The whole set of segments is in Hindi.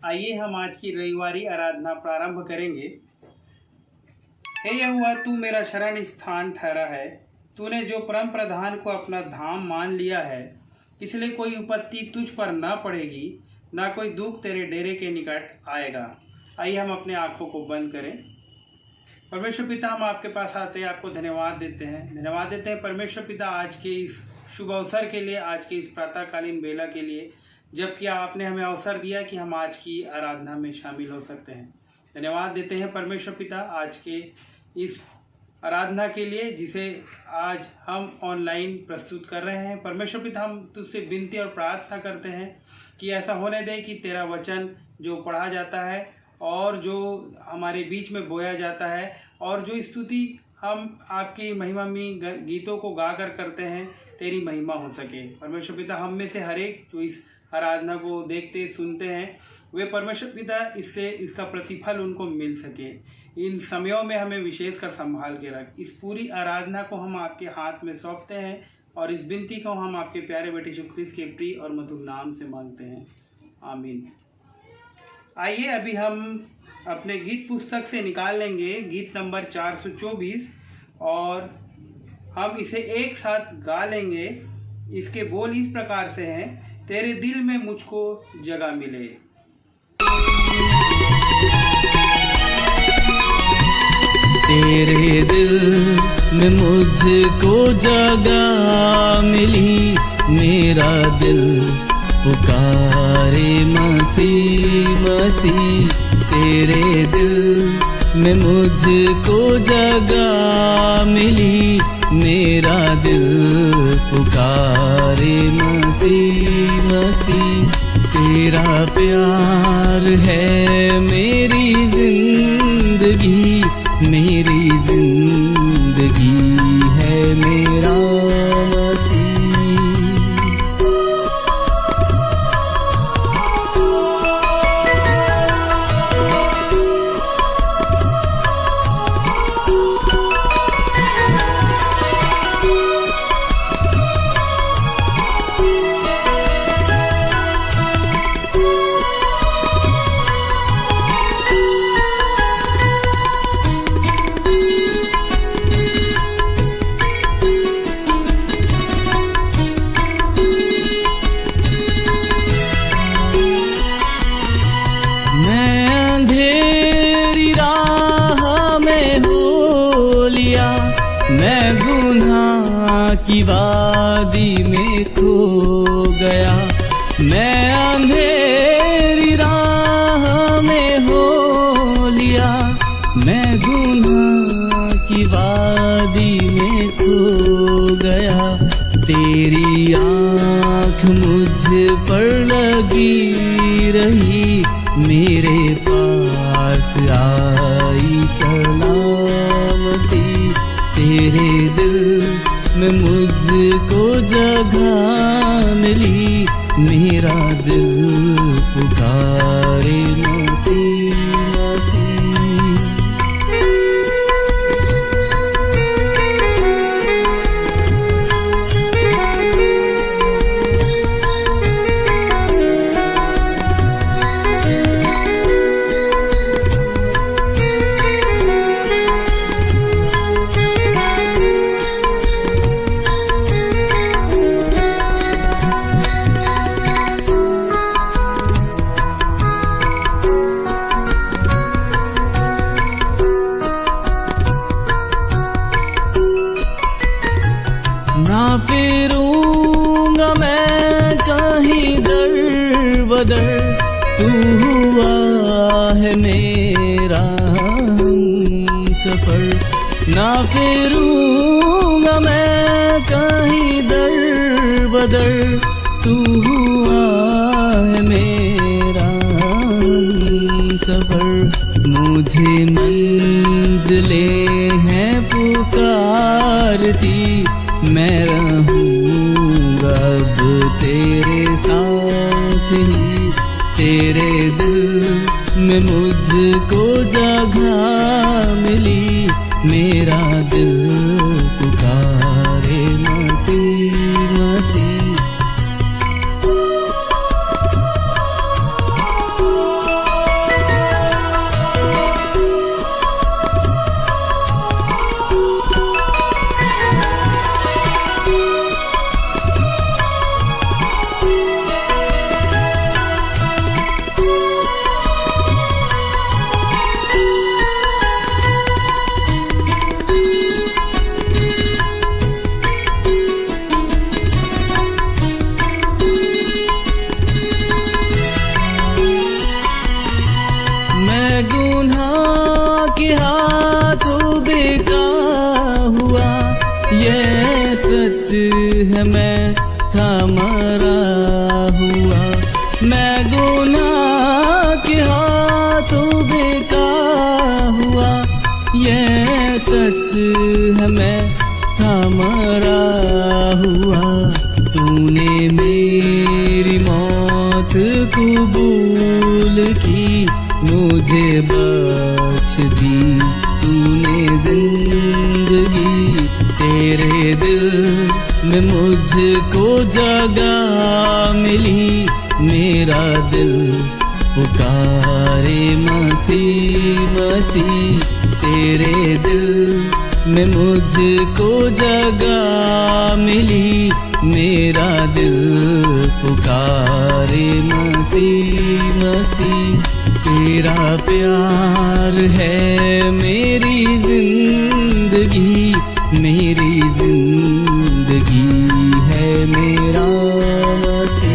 आइए हम आज की रविवारी आराधना प्रारंभ करेंगे। हे यहोवा, तू मेरा शरण स्थान ठहरा है। तूने जो परम प्रधान को अपना धाम मान लिया है, इसलिए कोई विपत्ति तुझ पर न पड़ेगी, ना कोई दुख तेरे डेरे के निकट आएगा। आइए हम अपने आंखों को बंद करें। परमेश्वर पिता, हम आपके पास आते हैं, आपको धन्यवाद देते हैं परमेश्वर पिता, आज के इस शुभ अवसर के लिए, आज के इस प्रातःकालीन बेला के लिए, जबकि आपने हमें अवसर दिया कि हम आज की आराधना में शामिल हो सकते हैं। धन्यवाद देते हैं परमेश्वर पिता आज के इस आराधना के लिए, जिसे आज हम ऑनलाइन प्रस्तुत कर रहे हैं। परमेश्वर पिता, हम तुझसे विनती और प्रार्थना करते हैं कि ऐसा होने दे कि तेरा वचन जो पढ़ा जाता है और जो हमारे बीच में बोया जाता है और जो स्तुति हम आपकी महिमा में गीतों को गाकर करते हैं, तेरी महिमा हो सके। परमेश्वर पिता, हम में से हर एक जो इस आराधना को देखते सुनते हैं, वे परमेश्वर पिता इससे इसका प्रतिफल उनको मिल सके। इन समयों में हमें विशेषकर संभाल के रख। इस पूरी आराधना को हम आपके हाथ में सौंपते हैं और इस विनती को हम आपके प्यारे बेटे यीशु ख्रिस्त के प्रिय और मधुर नाम से मांगते हैं, आमीन। आइए अभी हम अपने गीत पुस्तक से निकाल लेंगे गीत नंबर 424 और हम इसे एक साथ गा लेंगे। इसके बोल इस प्रकार से हैं, तेरे दिल में मुझको जगह मिले। तेरे दिल में मुझको जगह मिली, मेरा दिल पुकारे मसीह मसीह। तेरे दिल में मुझको जगह मिली, मेरा दिल पुकारे मसीह मसीह। तेरा प्यार है मेरी जिंदगी, मेरी जिंदगी है मेरा मसीह। मैं गुनाह की वादी में खो गया, मैं अंधेरी राह में हो लिया, मैं गुनाह की वादी में खो गया। तेरी आँख मुझ पर लगी रही, मेरे पास आई सलामती। तेरे दिल में मुझको जगह मिली, मेरा दिल पुकारे मसीह मसीह। ना फिरूंगा मैं कहीं दर बदर, तू हुआ है मेरा हमसफर। ना फिरूंगा मैं कहीं दर बदर, तू हुआ है मेरा हमसफर। मुझे मंजिले हैं पुकारती, मैं रहूँगा अब तेरे साथ ही। तेरे दिल में मुझको जगह मिली, मेरा दिल पुकारे मसीह मसीह। है मैं थमरा हुआ, मैं गुनाह के हाथों बेका हुआ, ये सच है मैं थमरा हुआ। तूने मेरी मौत कबूल की, मुझे बख्श दी तूने जिंदगी, तेरे दिल में मुझको जगह मिली, मेरा दिल पुकारे मसीह मसीह, तेरे दिल में मुझको जगह मिली, मेरा दिल पुकारे मसीह मसीह, तेरा प्यार है मेरी जिंदगी, मेरी जिंदगी है मेरा मसीह।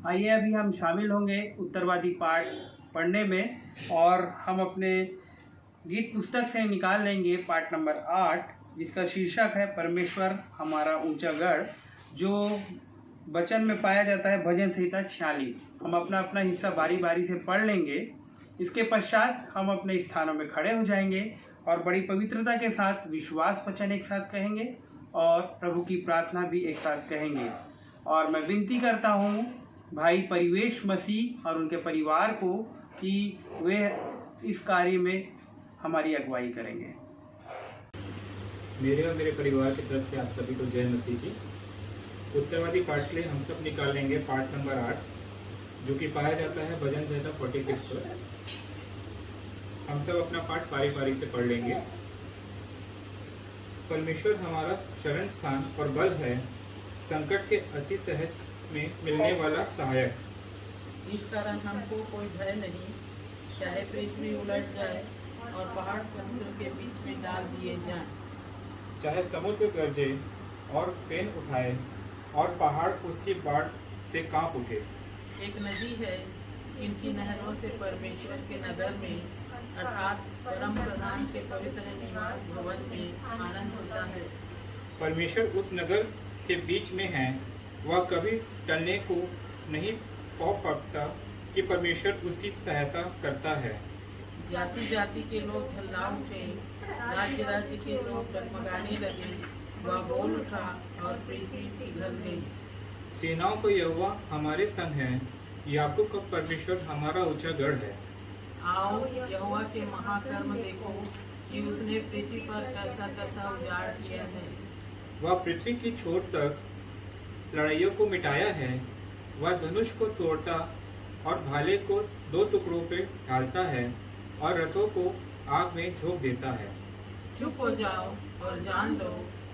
आइए अभी हम शामिल होंगे उत्तरवादी पाठ पढ़ने में, और हम अपने गीत पुस्तक से निकाल लेंगे पाठ नंबर 8, जिसका शीर्षक है परमेश्वर हमारा ऊंचा गढ़, जो वचन में पाया जाता है भजन संहिता 46। हम अपना अपना हिस्सा बारी बारी से पढ़ लेंगे। इसके पश्चात हम अपने स्थानों में खड़े हो जाएंगे और बड़ी पवित्रता के साथ विश्वास वचन एक साथ कहेंगे और प्रभु की प्रार्थना भी एक साथ कहेंगे। और मैं विनती करता हूँ भाई परिवेश मसीह और उनके परिवार को कि वे इस कार्य में हमारी अगुवाई करेंगे। मेरे और मेरे परिवार की तरफ से आप सभी को जय मसीह की। उत्तरवादी पाठ के लिए हम सब निकाल लेंगे पाठ नंबर 8, जो कि पाया जाता है भजन संहिता 46 पर। हम सब अपना पाठ पारी पारी से पढ़ लेंगे। परमेश्वर हमारा शरण स्थान और बल है, संकट के अति सहज में मिलने वाला सहायक। इस कारण हमको कोई भय नहीं, चाहे पृथ्वी उलट जाए और पहाड़ समुद्र के बीच में डाल दिए जाएं। चाहे समुद्र गरजे और फेन उठाए और पहाड़ उसकी बाढ़ से कांप उठे। एक नदी है जिनकी नहरों से परमेश्वर के नगर में अर्थात परम प्रधान के पवित्र निवास भवन में आनंद होता है। परमेश्वर उस नगर के बीच में है, वह कभी टलने को नहीं खौफ रखता कि परमेश्वर उसकी सहायता करता है। जाति जाति के लोग झल्ला उठे, राज्य राज्य के लोग डगमगाने लगे, वह बोल उठा और पृथ्वी पिघल गई। सेनाओं को यहोवा हमारे संग है, याकूब का परमेश्वर हमारा ऊंचा गढ़ है। आओ यहोवा के महाकर्म देखो कि उसने पृथ्वी पर कैसा कैसा उजाड़ किया है। वह पृथ्वी की छोर तक लड़ाइयों को मिटाया है, वह धनुष को तोड़ता और भाले को 2 टुकड़ों पे ढालता है और रथों को आग में झोंक देता है। चुप हो जाओ और जान लो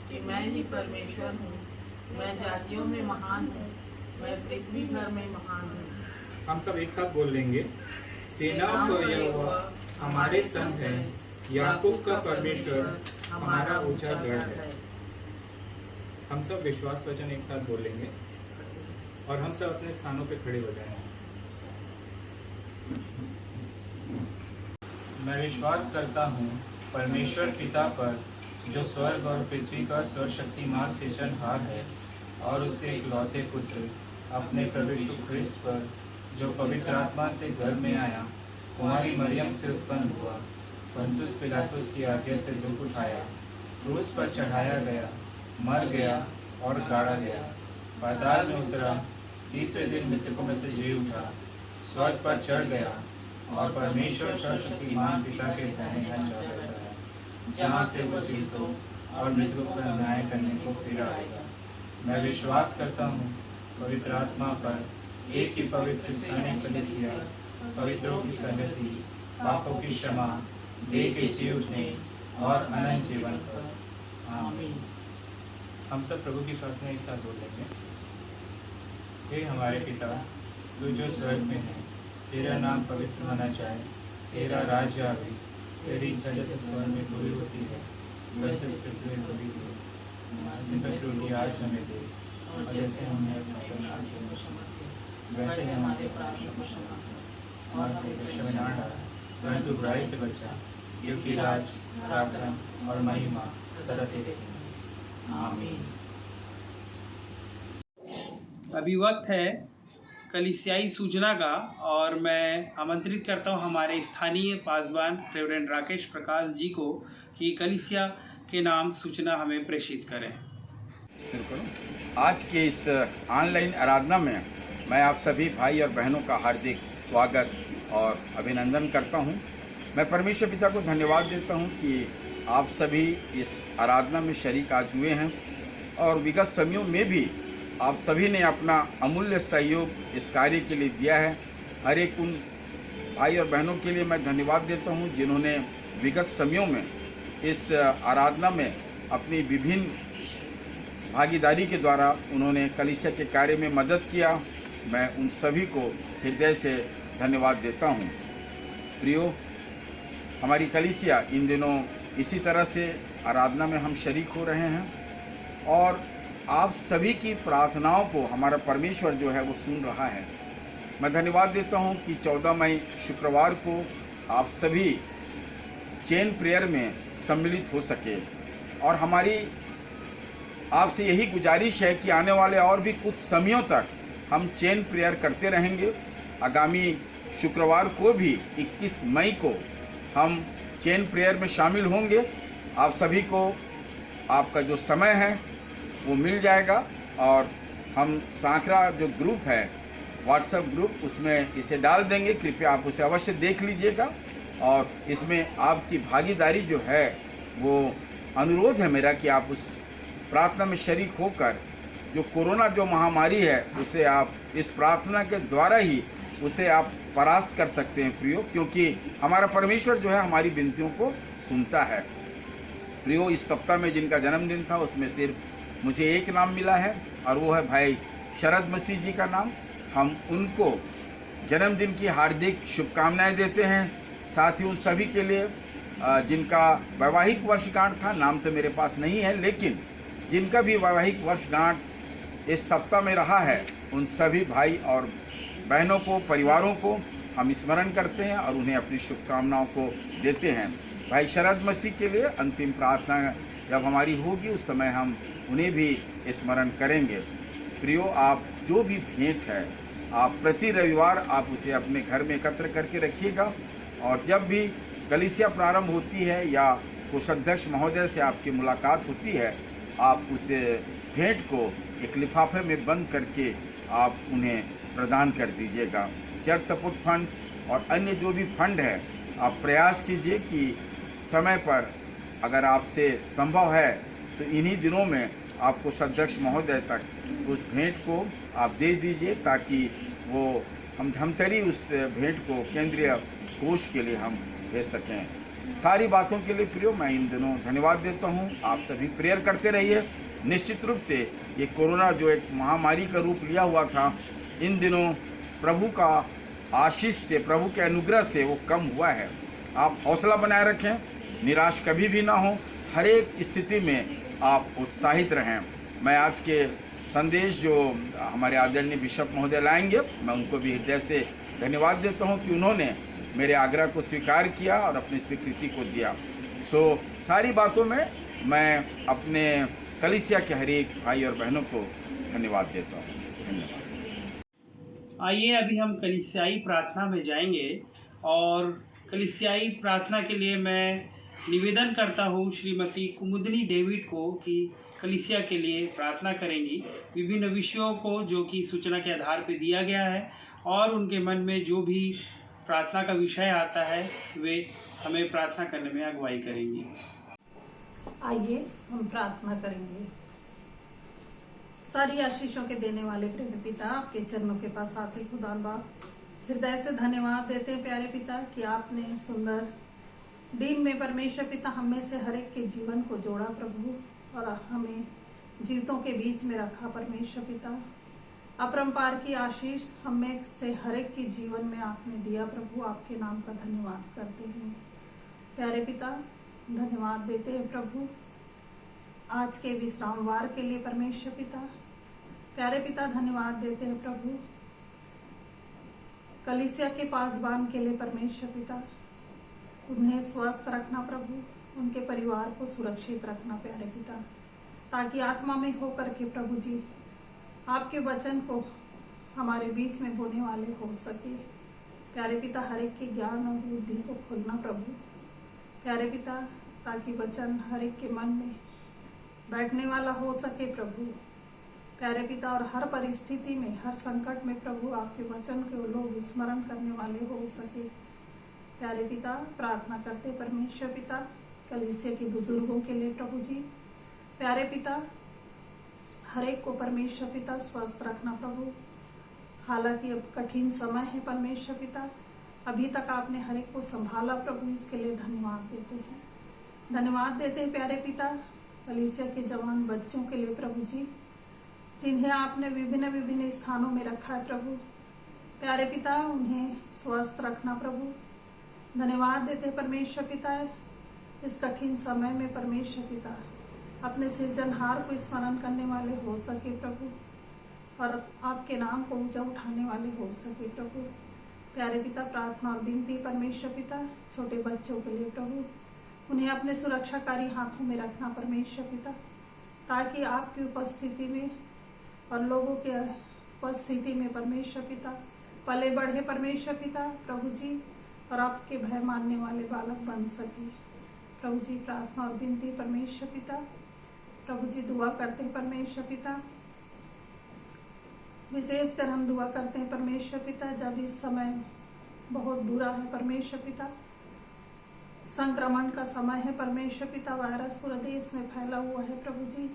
कि मैं ही परमेश्वर हूँ। मैं जातियों में महान हूँ, मैं पृथ्वी भर में महान हूँ। हम सब एक साथ बोल लेंगे। सेनाओं का यहोवा हमारे संग है, याकूब का परमेश्वर हमारा ऊंचा गढ़ है। हम सब विश्वास वचन एक साथ बोल लेंगे और हम सब अपने स्थानों पे खड़े हो जाएंगे। मैं विश्वास करता हूँ परमेश्वर पिता पर, जो स्वर्ग और पृथ्वी का सर्वशक्तिमान सृजनहार है, और उसके इकलौते पुत्र अपने प्रभु यीशु ख्रिस्त पर, जो पवित्र आत्मा से गर्भ में आया, कुमारी मरियम से उत्पन्न हुआ, पंतुस पिलातुस की आज्ञा से दुख उठाया, क्रूस पर चढ़ाया गया, मर गया और गाड़ा गया, पाताल में उतरा, तीसरे दिन मृतकों में से जी उठा, स्वर्ग पर चढ़ गया और परमेश्वर सर्वशक्तिमान पिता के दाहिने हाथ जा बैठा है, जहाँ से वो जीवितों और मृतकों का न्याय करने को फिर आएगा। मैं विश्वास करता हूँ पवित्र आत्मा पर, एक ही पवित्र सैनिक कलीसिया, पवित्रों की संगति, पापों की क्षमा, देह के जी उठने और अनंत जीवन पर। आमीन। हम सब प्रभु की प्रार्थना एक साथ बोल लेंगे। हे हमारे पिता, तू जो स्वर्ग में है, तेरा नाम पवित्र होना चाहे, तेरा राज्य आवे, तेरी इच्छा जैसे स्वर्ग में पूरी होती है वैसे इस पृथ्वी में पूरी हो। दिन की रोटी आज हमें दे, और जैसे हमने अपने अपराधियों को क्षमा किया वैसे ही हमारे अपराधों को क्षमा कर, और हमें परीक्षा में ना डाल परंतु बुराई से बचा, क्योंकि राज, पराक्रम और महिमा सदा तेरे हैं। आमीन। अभी वक्त है कलीसियाई सूचना का, और मैं आमंत्रित करता हूं हमारे स्थानीय पासवान रेवरेंड राकेश प्रकाश जी को कि कलीसिया के नाम सूचना हमें प्रेषित करें। आज के इस ऑनलाइन आराधना में मैं आप सभी भाई और बहनों का हार्दिक स्वागत और अभिनंदन करता हूं। मैं परमेश्वर पिता को धन्यवाद देता हूं कि आप सभी इस आराधना में शरीक आज हुए हैं, और विगत समयों में भी आप सभी ने अपना अमूल्य सहयोग इस कार्य के लिए दिया है। हर एक उन भाई और बहनों के लिए मैं धन्यवाद देता हूं जिन्होंने विगत समयों में इस आराधना में अपनी विभिन्न भागीदारी के द्वारा उन्होंने कलीसिया के कार्य में मदद किया। मैं उन सभी को हृदय से धन्यवाद देता हूं। प्रियो, हमारी कलीसिया इन दिनों इसी तरह से आराधना में हम शरीक हो रहे हैं, और आप सभी की प्रार्थनाओं को हमारा परमेश्वर जो है वो सुन रहा है। मैं धन्यवाद देता हूं कि 14 मई शुक्रवार को आप सभी चेन प्रेयर में सम्मिलित हो सके, और हमारी आपसे यही गुजारिश है कि आने वाले और भी कुछ समयों तक हम चेन प्रेयर करते रहेंगे। आगामी शुक्रवार को भी 21 मई को हम चेन प्रेयर में शामिल होंगे। आप सभी को आपका जो समय है वो मिल जाएगा, और हम सांकरा जो ग्रुप है, व्हाट्सएप ग्रुप, उसमें इसे डाल देंगे। कृपया आप उसे अवश्य देख लीजिएगा, और इसमें आपकी भागीदारी जो है वो अनुरोध है मेरा कि आप उस प्रार्थना में शरीक होकर जो कोरोना जो महामारी है उसे आप इस प्रार्थना के द्वारा ही उसे आप परास्त कर सकते हैं प्रियो, क्योंकि हमारा परमेश्वर जो है हमारी विनतियों को सुनता है। प्रियो, इस सप्ताह में जिनका जन्मदिन था उसमें सिर्फ मुझे एक नाम मिला है, और वो है भाई शरद मसीह जी का नाम। हम उनको जन्मदिन की हार्दिक शुभकामनाएं देते हैं। साथ ही उन सभी के लिए जिनका वैवाहिक वर्षगांठ था, नाम तो मेरे पास नहीं है, लेकिन जिनका भी वैवाहिक वर्षगांठ इस सप्ताह में रहा है, उन सभी भाई और बहनों को, परिवारों को हम स्मरण करते हैं और उन्हें अपनी शुभकामनाओं को देते हैं। भाई शरद मसीह के लिए अंतिम प्रार्थना जब हमारी होगी उस समय हम उन्हें भी स्मरण करेंगे। प्रियो, आप जो भी भेंट है आप प्रति रविवार आप उसे अपने घर में एकत्र करके रखिएगा, और जब भी कलीसिया प्रारंभ होती है या कोषाध्यक्ष महोदय से आपकी मुलाकात होती है, आप उस भेंट को एक लिफाफे में बंद करके आप उन्हें प्रदान कर दीजिएगा। चर्च सपोर्ट फंड और अन्य जो भी फंड है, आप प्रयास कीजिए कि समय पर अगर आपसे संभव है तो इन्हीं दिनों में आप कोषाध्यक्ष महोदय तक उस भेंट को आप दे दीजिए, ताकि वो हम धमतरी उस भेंट को केंद्रीय कोष के लिए हम भेज सकें। सारी बातों के लिए प्रियो मैं इन दिनों धन्यवाद देता हूं। आप सभी प्रेयर करते रहिए। निश्चित रूप से ये कोरोना जो एक महामारी का रूप लिया हुआ था, इन दिनों प्रभु का आशीष से, प्रभु के अनुग्रह से वो कम हुआ है। आप हौसला बनाए रखें, निराश कभी भी ना हो, हर एक स्थिति में आप उत्साहित रहें। मैं आज के संदेश जो हमारे आदरणीय बिशप महोदय लाएंगे, मैं उनको भी हृदय से धन्यवाद देता हूं कि उन्होंने मेरे आग्रह को स्वीकार किया और अपनी स्वीकृति को दिया। सारी बातों में मैं अपने कलीसिया के हर एक भाई और बहनों को धन्यवाद देता हूँ। धन्यवाद। आइए अभी हम कलीसियाई प्रार्थना में जाएंगे, और कलीसियाई प्रार्थना के लिए मैं निवेदन करता हूँ श्रीमती कुमुदनी डेविड को कि कलीसिया के लिए प्रार्थना करेंगी विभिन्न विषयों को जो कि सूचना के आधार पर दिया गया है, और उनके मन में जो भी प्रार्थना का विषय आता है वे हमें प्रार्थना करने में अगुवाई करेंगी। आइए हम प्रार्थना करेंगे। सारी आशीषों के देने वाले प्रेम पिता, आपके चरणों के पास आके खुदावंद हृदय से धन्यवाद देते हैं प्यारे पिता कि आपने सुंदर दिन में परमेश्वर पिता हमें से हर एक के जीवन को जोड़ा प्रभु, और हमें जीवितों के बीच में रखा परमेश्वर पिता। अपरंपार की आशीष हमें से हर एक के जीवन में आपने दिया प्रभु, आपके नाम का धन्यवाद करते हैं। प्यारे पिता, धन्यवाद देते हैं प्रभु आज के विश्रामवार के लिए परमेश्वर पिता। प्यारे पिता, धन्यवाद देते हैं प्रभु कलीसिया के पासबान के लिए परमेश्वर पिता। उन्हें स्वस्थ रखना प्रभु, उनके परिवार को सुरक्षित रखना प्यारे पिता, ताकि आत्मा में होकर के प्रभु जी आपके वचन को हमारे बीच में बोने वाले हो सके। प्यारे पिता, हर एक के ज्ञान और बुद्धि को खोलना प्रभु प्यारे पिता, ताकि वचन हर एक के मन में बैठने वाला हो सके प्रभु प्यारे पिता। और हर परिस्थिति में, हर संकट में प्रभु आपके वचन के लोग स्मरण करने वाले हो सके प्यारे पिता। प्रार्थना करते परमेश्वर पिता कलीसिया के बुजुर्गों के लिए प्रभु जी। प्यारे पिता, हर एक को परमेश्वर पिता स्वस्थ रखना प्रभु। हालांकि अब कठिन समय है परमेश्वर पिता, अभी तक आपने हर एक को संभाला प्रभु, इसके लिए धन्यवाद देते हैं। धन्यवाद देते हैं प्यारे पिता कलीसिया के जवान बच्चों के लिए प्रभु जी, जिन्हें आपने विभिन्न विभिन्न स्थानों में रखा है प्रभु प्यारे पिता। उन्हें स्वस्थ रखना प्रभु। धन्यवाद देते हैं परमेश्वर पिता इस कठिन समय में परमेश्वर पिता अपने सृजनहार को स्मरण करने वाले हो सके प्रभु, और आपके नाम को ऊंचा उठाने वाले हो सके प्रभु प्यारे पिता। प्रार्थना और विनती परमेश्वर पिता छोटे बच्चों के लिए प्रभु, उन्हें अपने सुरक्षाकारी हाथों में रखना परमेश्वर पिता, ताकि आपकी उपस्थिति में और लोगों के उपस्थिति में परमेश्वर पिता पले बढ़े परमेश्वर पिता प्रभु जी, और आपके भय मानने वाले बालक बन सके प्रभु जी। प्रार्थना और विनती परमेश्वर पिता प्रभु जी, दुआ करते हैं परमेश्वर पिता। विशेषकर हम दुआ करते हैं परमेश्वर पिता, जब इस समय बहुत बुरा है परमेश्वर पिता, संक्रमण का समय है परमेश्वर पिता, वायरस पूरे देश में फैला हुआ है प्रभु जी।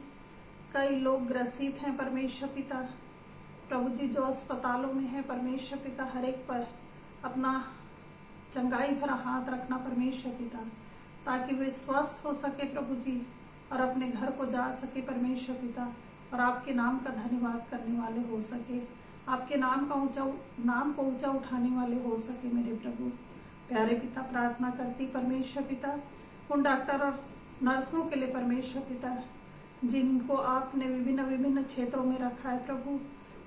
कई लोग ग्रसित हैं परमेश्वर पिता प्रभु जी, जो अस्पतालों में है परमेश्वर पिता, हर एक पर अपना चंगाई भरा हाथ रखना परमेश्वर पिता, ताकि वे स्वस्थ हो सके प्रभु जी, और अपने घर को जा सके परमेश्वर पिता, और आपके नाम का धन्यवाद करने वाले हो सके, आपके नाम को ऊंचा उठाने वाले हो सके मेरे प्रभु प्यारे पिता। प्रार्थना करती परमेश्वर पिता उन डॉक्टर और नर्सों के लिए परमेश्वर पिता, जिनको आपने विभिन्न विभिन्न क्षेत्रों में रखा है प्रभु,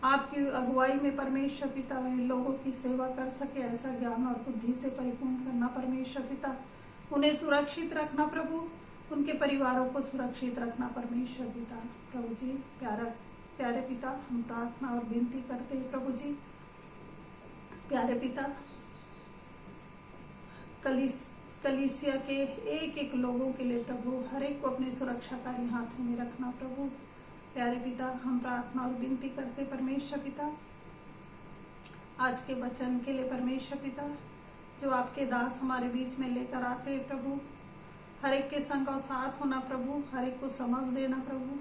आपकी अगुवाई में परमेश्वर पिता वे लोगों की सेवा कर सके, ऐसा ज्ञान और बुद्धि से परिपूर्ण करना परमेश्वर पिता। उन्हें सुरक्षित रखना प्रभु, उनके परिवारों को सुरक्षित रखना परमेश्वर पिता प्रभु जी। प्यारे पिता, हम प्रार्थना और विनती करते हैं प्रभु जी प्यारे पिता, कलीसिया के एक एक लोगों के लिए प्रभु, हर एक को अपने सुरक्षाकारी हाथों में रखना प्रभु प्यारे पिता। हम प्रार्थना और विनती करते परमेश्वर पिता आज के वचन के लिए परमेश्वर पिता, जो आपके दास हमारे बीच में लेकर आते हैं प्रभु, हर एक के संग और साथ होना प्रभु, हर एक को समझ देना प्रभु,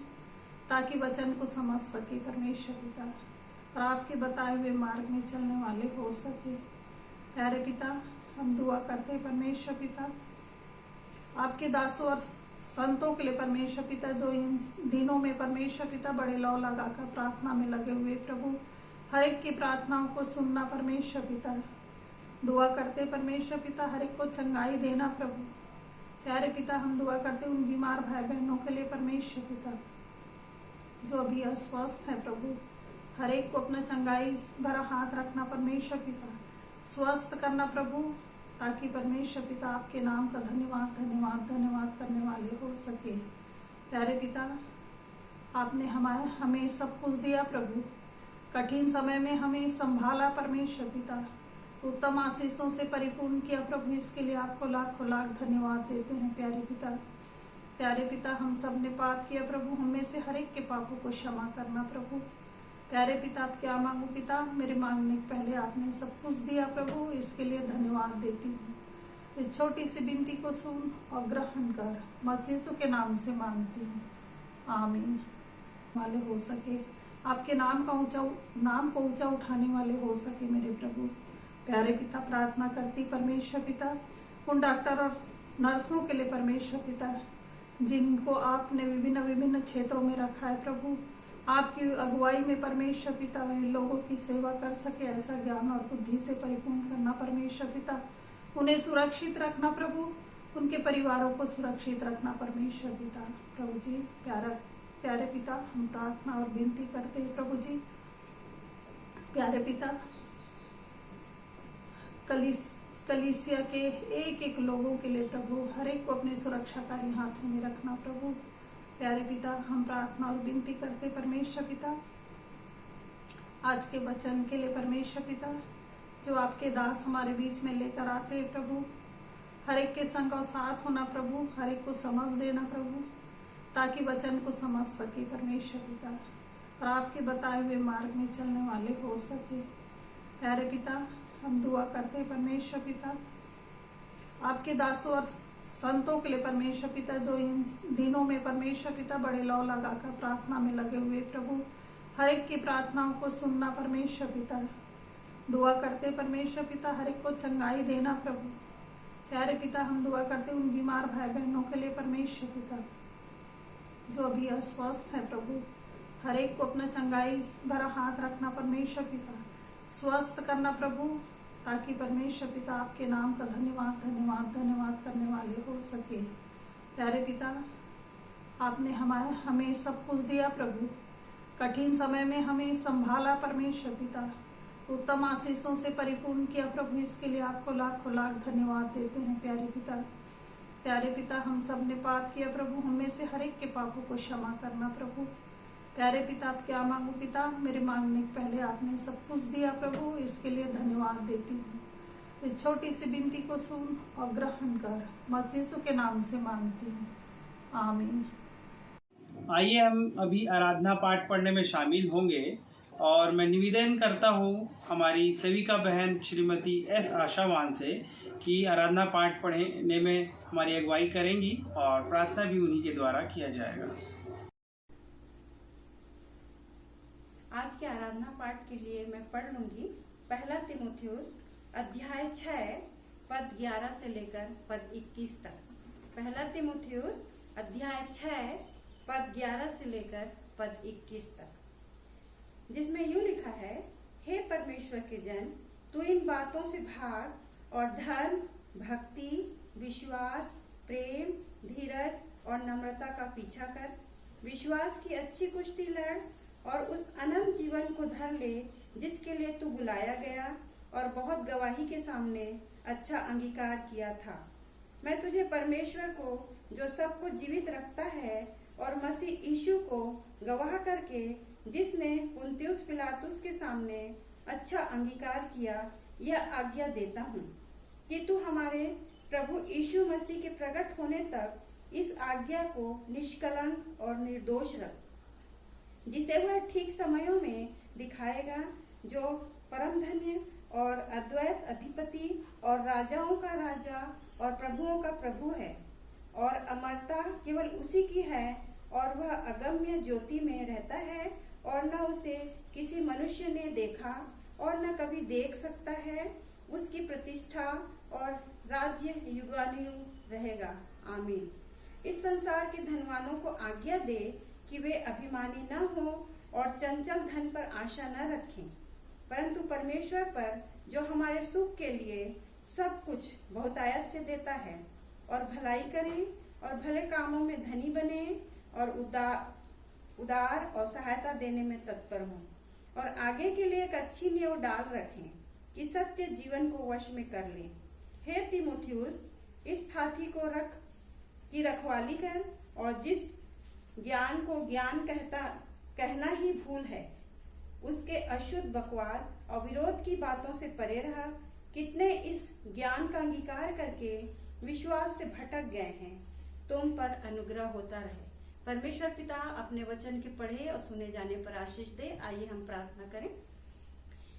ताकि वचन को समझ सके परमेश्वर पिता, और आपके बताए हुए मार्ग में चलने वाले हो सके प्यारे पिता। हम दुआ करते हैं परमेश्वर पिता आपके दासों और संतों के लिए परमेश्वर पिता, जो इन दिनों में परमेश्वर पिता बड़े लौ लगाकर प्रार्थना में लगे हुए प्रभु, हर एक की प्रार्थनाओं को सुनना परमेश्वर पिता। दुआ करते परमेश्वर पिता हर एक को चंगाई देना प्रभु प्यारे पिता। हम दुआ करते उन बीमार भाई बहनों के लिए परमेश्वर पिता, जो अभी अस्वस्थ है प्रभु, हर एक को अपना चंगाई भरा हाथ रखना परमेश्वर पिता, स्वस्थ करना प्रभु, ताकि परमेश्वर पिता आपके नाम का धन्यवाद धन्यवाद धन्यवाद करने वाले हो सके प्यारे पिता। आपने हमें सब कुछ दिया प्रभु, कठिन समय में हमें संभाला परमेश्वर पिता, उत्तम आशीषों से परिपूर्ण किया प्रभु, इसके लिए आपको लाखों लाख धन्यवाद देते हैं प्यारे पिता। प्यारे पिता, हम सब ने पाप किया प्रभु, हमें से हर एक के पापों को क्षमा करना प्रभु प्यारे पिता। आप क्या मांगो पिता, मेरे मांगने के पहले आपने सब कुछ दिया प्रभु, इसके लिए धन्यवाद देती हूँ। इस छोटी सी विनती को सुन और ग्रहण कर, मसीह यीशु के नाम से मांगती हूँ, आमीन। वाले हो सके, आपके नाम को ऊंचा उठाने वाले हो सके मेरे प्रभु प्यारे पिता। प्रार्थना करती परमेश्वर पिता उन डॉक्टर और नर्सों के लिए परमेश्वर पिता, जिनको आपने विभिन्न विभिन्न क्षेत्रों में रखा है प्रभु, आपकी अगुवाई में परमेश्वर पिता वे लोगों की सेवा कर सके, ऐसा ज्ञान और बुद्धि से परिपूर्ण करना परमेश्वर पिता। उन्हें सुरक्षित रखना प्रभु, उनके परिवारों को सुरक्षित रखना परमेश्वर पिता। प्रभु जी प्यारे पिता, हम प्रार्थना और विनती करते हैं प्रभु जी, प्यारे पिता, कलीसिया के एक एक लोगों के लिए प्रभु, हर एक को अपने सुरक्षाकारी हाथों में रखना प्रभु। प्यारे पिता, हम प्रार्थना और विनती करते परमेश्वर पिता, आज के वचन के लिए परमेश्वर पिता, जो आपके दास हमारे बीच में लेकर आते हैं प्रभु, हर एक के संग और साथ होना प्रभु, हर एक को समझ देना प्रभु, ताकि वचन को समझ सके परमेश्वर पिता, और आपके बताए हुए मार्ग में चलने वाले हो सके। प्यारे पिता, हम दुआ करते हैं परमेश्वर पिता, आपके दासों और संतों के लिए परमेश्वर पिता, जो इन दिनों में परमेश्वर पिता बड़े लौ लगाकर प्रार्थना में लगे हुए प्रभु, हर एक की प्रार्थनाओं को सुनना परमेश्वर पिता। दुआ करते परमेश्वर पिता, हर एक को चंगाई देना प्रभु। प्यारे पिता, हम दुआ करते उन बीमार भाई बहनों के लिए परमेश्वर पिता, जो अभी अस्वस्थ है प्रभु, हर एक को अपना चंगाई भरा हाथ रखना परमेश्वर पिता, स्वस्थ करना प्रभु, ताकि परमेश्वर पिता आपके नाम का धन्यवाद धन्यवाद धन्यवाद करने वाले हो सके। प्यारे पिता, आपने हमें सब कुछ दिया प्रभु, कठिन समय में हमें संभाला परमेश्वर पिता, उत्तम आशीषों से परिपूर्ण किया प्रभु, इसके लिए आपको लाखों लाख धन्यवाद देते हैं प्यारे पिता। प्यारे पिता, हम सब ने पाप किया प्रभु, हमें से हर एक के पापों को क्षमा करना प्रभु। प्यारे पिता, आप क्या मांगू पिता, मेरे मांगने के पहले आपने सब कुछ दिया प्रभु, इसके लिए धन्यवाद देती हूँ। इस छोटी सी विनती को सुन और ग्रहण कर, मसीह यीशु के नाम से मांगती हूँ, आमीन। आइए हम अभी आराधना पाठ पढ़ने में शामिल होंगे, और मैं निवेदन करता हूँ हमारी सेविका बहन श्रीमती एस आशावान से कि आराधना पाठ पढ़ने में हमारी अगुवाई करेंगी और प्रार्थना भी उन्हीं के द्वारा किया जाएगा। आज के आराधना पाठ के लिए मैं पढ़ लूंगी पहला तीमुथियुस अध्याय 6 पद 11 से लेकर पद 21 तक। पहला तीमुथियुस अध्याय 6 पद 11 से लेकर पद 21 तक, जिसमें यूं लिखा है, हे परमेश्वर के जन, तू इन बातों से भाग और धर्म, भक्ति, विश्वास, प्रेम, धीरज और नम्रता का पीछा कर। विश्वास की अच्छी कुश्ती लड़ और उस अनंत जीवन को धर ले जिसके लिए तू बुलाया गया और बहुत गवाही के सामने अच्छा अंगीकार किया था। मैं तुझे परमेश्वर को, जो सबको जीवित रखता है, और मसीह यीशु को गवाह करके, जिसने पुन्तियुस पिलातुस के सामने अच्छा अंगीकार किया, यह आज्ञा देता हूँ कि तू हमारे प्रभु यीशु मसीह के प्रकट होने तक इस आज्ञा को निष्कलंक और निर्दोष रख, जिसे वह ठीक समयों में दिखाएगा, जो परम धन्य और अद्वैत अधिपति और राजाओं का राजा और प्रभुओं का प्रभु है, और अमरता केवल उसी की है, और वह अगम्य ज्योति में रहता है, और न उसे किसी मनुष्य ने देखा और न कभी देख सकता है। उसकी प्रतिष्ठा और राज्य युगानुयुग रहेगा, आमीन। इस संसार के धनवानों को आज्ञा दे कि वे अभिमानी न हो और चंचल धन पर आशा न रखें, परंतु परमेश्वर पर, जो हमारे सुख के लिए सब कुछ बहुतायत से देता है, और भलाई करें और भले कामों में धनी बने और उदार और सहायता देने में तत्पर हों, और आगे के लिए एक अच्छी नींव डाल रखें कि सत्य जीवन को वश में कर लें। हे तीमुथियुस, इस हाथी को रखवाली कर, और जिस ज्ञान को ज्ञान कहना ही भूल है, उसके अशुद्ध बकवाद और विरोध की बातों से परे रहा। कितने इस ज्ञान का अंगीकार करके विश्वास से भटक गए हैं, तुम पर अनुग्रह होता रहे। परमेश्वर पिता अपने वचन के पढ़े और सुने जाने पर आशीष दे। आइए हम प्रार्थना करें।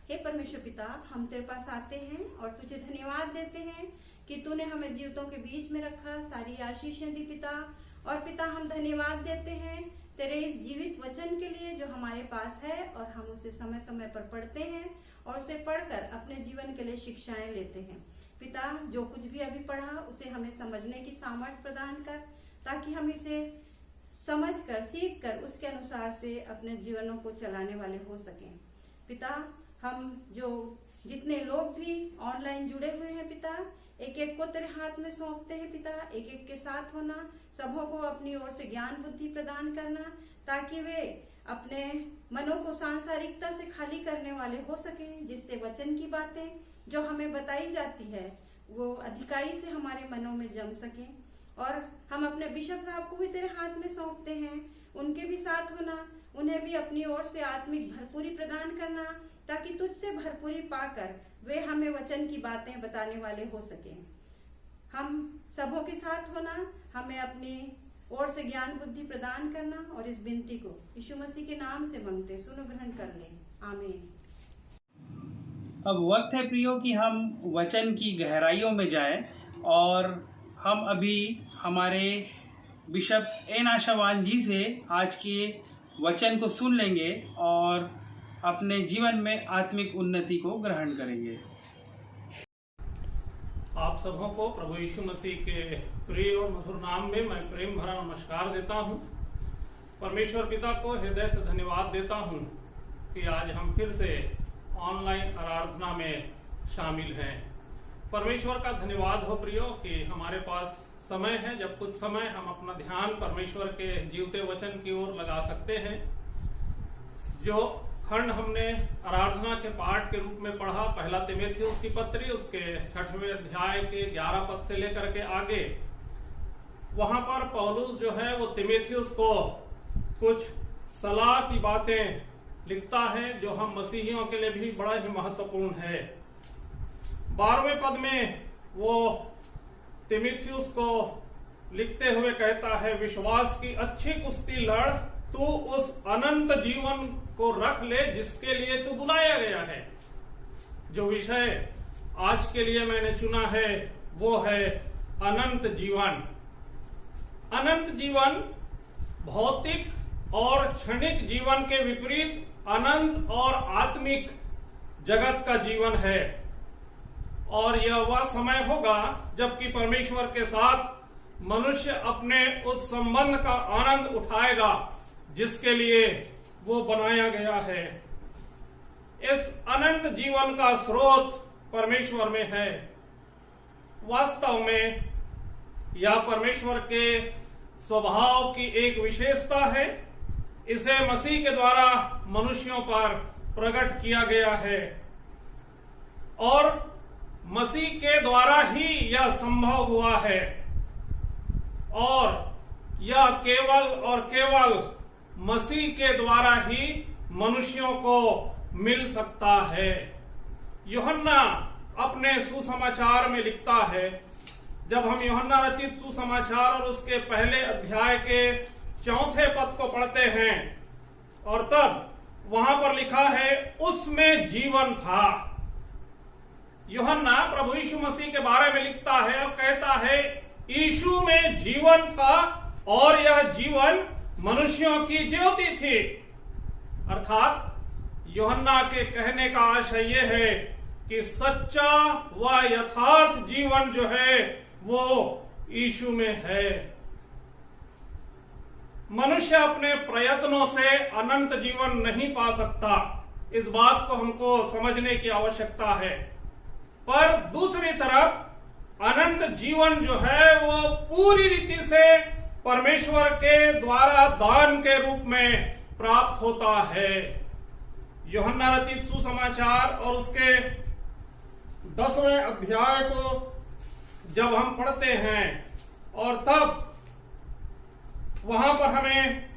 हे परमेश्वर पिता, हम तेरे पास आते हैं और तुझे धन्यवाद देते हैं कि तूने हमें जीवितों के बीच में रखा, सारी आशीषें दी पिता। और पिता, हम धन्यवाद देते हैं तेरे इस जीवित वचन के लिए जो हमारे पास है, और हम उसे समय समय पर पढ़ते हैं और उसे पढ़कर अपने जीवन के लिए शिक्षाएं लेते हैं। पिता, जो कुछ भी अभी पढ़ा उसे हमें समझने की सामर्थ्य प्रदान कर, ताकि हम इसे समझकर, सीखकर उसके अनुसार से अपने जीवनों को चलाने वाले हो सकें। पिता, हम जो जितने लोग भी ऑनलाइन जुड़े हुए हैं पिता, एक एक को तेरे हाथ में सौंपते हैं पिता। एक एक के साथ होना, सबों को अपनी ओर से ज्ञान बुद्धि प्रदान करना, ताकि वे अपने मनों को सांसारिकता से खाली करने वाले हो सके, जिससे वचन की बातें जो हमें बताई जाती है वो अधिकाई से हमारे मनों में जम सके। और हम अपने बिशप साहब को भी तेरे हाथ में सौंपते हैं, उनके भी साथ होना, उन्हें भी अपनी ओर से आत्मिक भरपूरी प्रदान करना, ताकि तुझसे भरपूरी पाकर वे हमें वचन की बातें बताने वाले हो सके। हम सबों के साथ होना, हमें अपनी ओर से ज्ञान बुद्धि प्रदान करना, और इस विनती को यीशु मसीह के नाम से मांगते, सुनो ग्रहण कर ले, आमीन। अब वक्त है प्रियो कि हम वचन की गहराइयों में जाएं, और हम अभी हमारे बिशप एन आशावान जी से आज के वचन को सुन लेंगे और अपने जीवन में आत्मिक उन्नति को ग्रहण करेंगे। आप सबों को प्रभु यीशु मसीह के प्रिय और मधुर नाम में मैं प्रेम भरा नमस्कार देता हूं। परमेश्वर पिता को हृदय से धन्यवाद देता हूं कि आज हम फिर से ऑनलाइन आराधना में शामिल हैं। परमेश्वर का धन्यवाद हो प्रियो कि हमारे पास समय है, जब कुछ समय हम अपना ध्यान परमेश्वर के जीवते वचन की ओर लगा सकते हैं। जो खंड हमने आराधना के पाठ के रूप में पढ़ा, पहला तीमुथियुस की पत्री, उसके 6वें अध्याय के 11 पद से लेकर के आगे, वहां पर पौलुस जो है वो तीमुथियुस को कुछ सलाह की बातें लिखता है, जो हम मसीहियों के लिए भी बड़ा ही महत्वपूर्ण है। 12वें पद में वो तीमुथियुस को लिखते हुए कहता है, विश्वास की अच्छी कुश्ती लड़, तू उस अनंत जीवन को रख ले जिसके लिए तू बुलाया गया है। जो विषय आज के लिए मैंने चुना है वो है अनंत जीवन। अनंत जीवन भौतिक और क्षणिक जीवन के विपरीत अनंत और आत्मिक जगत का जीवन है, और यह वह समय होगा जबकि परमेश्वर के साथ मनुष्य अपने उस संबंध का आनंद उठाएगा जिसके लिए वो बनाया गया है। इस अनंत जीवन का स्रोत परमेश्वर में है। वास्तव में यह परमेश्वर के स्वभाव की एक विशेषता है। इसे मसीह के द्वारा मनुष्यों पर प्रकट किया गया है, और मसीह के द्वारा ही यह संभव हुआ है, और यह केवल और केवल मसीह के द्वारा ही मनुष्यों को मिल सकता है। यूहन्ना अपने सुसमाचार में लिखता है, जब हम यूहन्ना रचित सुसमाचार और उसके पहले अध्याय के 4 पद को पढ़ते हैं, और तब वहां पर लिखा है, उसमें जीवन था। यूहन्ना प्रभु यीशु मसीह के बारे में लिखता है और कहता है, यीशु में जीवन था और यह जीवन मनुष्यों की ज्योति थी। अर्थात यूहन्ना के कहने का आशय यह है कि सच्चा व यथार्थ जीवन जो है वो यीशु में है। मनुष्य अपने प्रयत्नों से अनंत जीवन नहीं पा सकता, इस बात को हमको समझने की आवश्यकता है। पर दूसरी तरफ अनंत जीवन जो है वो पूरी रीति से परमेश्वर के द्वारा दान के रूप में प्राप्त होता है। यूहन्ना रचित सुसमाचार और उसके 10वें अध्याय को जब हम पढ़ते हैं, और तब वहां पर हमें